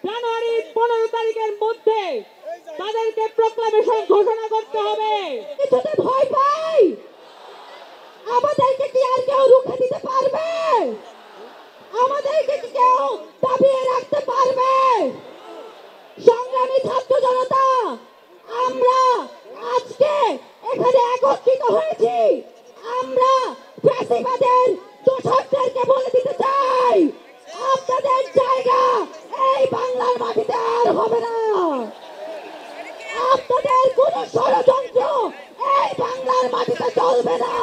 জানুয়ারি 15 তারিখের মধ্যে তাদেরকে প্রক্লামেশন ঘোষণা করতে হবে। কিছুতে ভয় পাই, আমাদেরকে কি আর কেউ রুখে দিতে পারবে? আমাদেরকে কি কেউ দাবিয়ে রাখতে পারবে? সংগ্রামী ছাত্র জনতা, আমরা আজকে এখানে একত্রিত হয়েছি। আমরা ফ্যাসিবাদের দোষরদেরকে বলে দিতে চাই, আপনাদের জায়গা এই বাংলার মাটিতে আর হবে না। আপনাদের কোন ষড়যন্ত্র এই বাংলার মাটিতে চলবে না।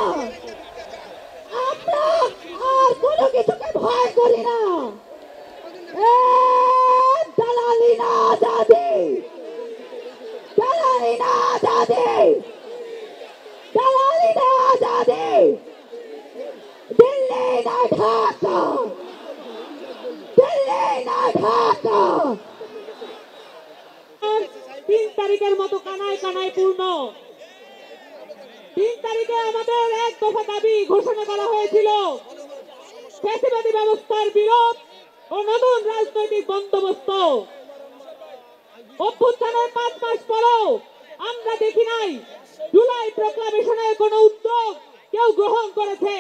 আমরা আর কোনো কিছুকে ভয় করি না। দালালি না আজাদি, দালালি না আজাদি, দালালি না আজাদি, দিল্লি না ঢাকা, দিল্লি না ঢাকা। 3 তারিখের মতো কানায় কানায় পূর্ণ। 3 তারিখে আমাদের এক দফা দাবি ঘোষণা করা হয়েছিল, ফ্যাসিবাদী ব্যবস্থার বিরোধ ও নতুন রাজনৈতিক বন্দোবস্ত। অভ্যুত্থানের 5 মাস পরেও আমরা দেখি নাই জুলাই প্রক্লামেশনের কোন উদ্যোগ কেউ গ্রহণ করেছে।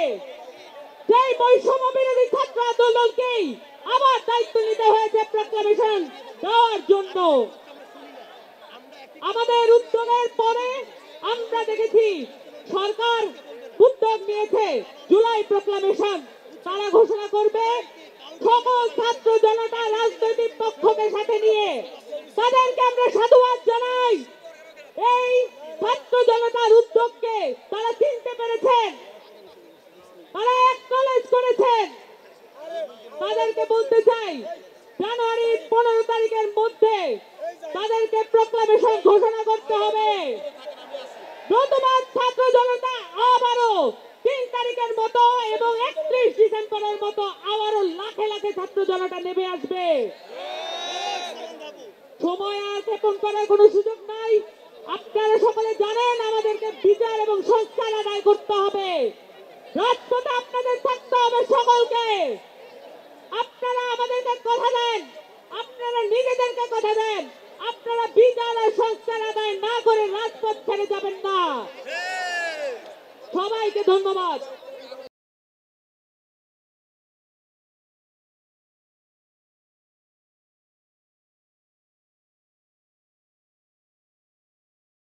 সেই বৈষম্য বিরোধী ছাত্র আন্দোলনকেই আবার দায়িত্ব নিতে হয়েছে প্রক্লামেশন দেওয়ার জন্য। আমাদের উদ্যোগের পরে আমরা দেখেছি সরকার উদ্যোগ নিয়েছে জুলাই প্রক্লামেশন তারা ঘোষণা করবে সকল ছাত্র জনতা রাজনৈতিক পক্ষকে সাথে নিয়ে। তাদেরকে আমরা সাধুবাদ জানাই। এই ছাত্র জনতার উদ্যোগকে তারা চিনতে পেরেছেন, তারা একনলেজ করেছেন। তাদেরকে বলতে চাই, জানুয়ারি 15 তারিখের মধ্যে তাদেরকে প্রক্লামেশন ঘোষণা করতে হবে। নতুবা ছাত্র জনতা আবারও 3 তারিখের মতো এবং 31 ডিসেম্বরের মতো আবারও লাখে লাখে ছাত্র জনতা নেমে আসবে। সময় আর ক্ষেপণ করার কোনো সুযোগ নাই। আপনারা সকলে জানেন আমাদেরকে বিচার এবং সংস্কার আদায় করতে হবে। রাজপথে আপনাদের থাকতে হবে সকলকে। আপনারা আমাদেরকে কথা দেন, আপনারা নিজেদেরকে কথা দেন, আপনারা বিচার আর সংস্কার আদায় না করে রাজপথ ছেড়ে যাবেন না। সবাইকে ধন্যবাদ।